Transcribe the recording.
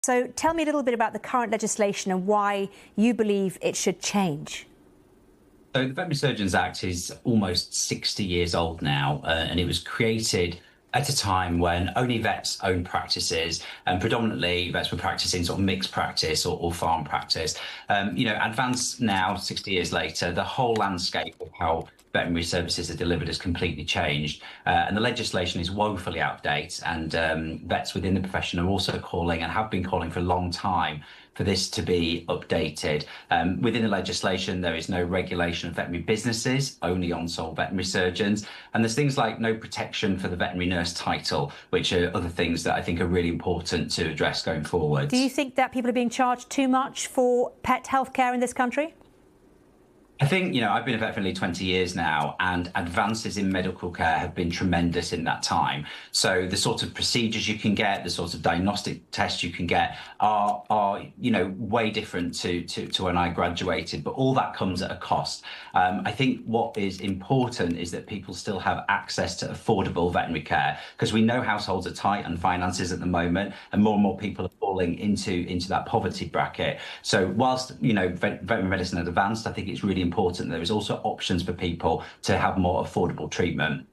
So tell me a little bit about the current legislation and why you believe it should change. So the Veterinary Surgeons Act is almost 60 years old now, and it was created at a time when only vets owned practices, and predominantly vets were practicing sort of mixed practice or farm practice. Advanced now, 60 years later, the whole landscape of how veterinary services are delivered has completely changed, and the legislation is woefully out of date. And vets within the profession are also calling, and have been calling for a long time, for this to be updated. Within the legislation, there is no regulation of veterinary businesses, only on sole veterinary surgeons. And there's things like no protection for the veterinary nurse title, which are other things that I think are really important to address going forward. Do you think that people are being charged too much for pet healthcare in this country? I think, I've been a vet for nearly 20 years now, and advances in medical care have been tremendous in that time. So the sort of procedures you can get, the sort of diagnostic tests you can get are way different to when I graduated, but all that comes at a cost. I think what is important is that people still have access to affordable veterinary care, because we know households are tight on finances at the moment, and more people are falling into that poverty bracket. So whilst, veterinary medicine has advanced, I think it's really important there is also options for people to have more affordable treatment.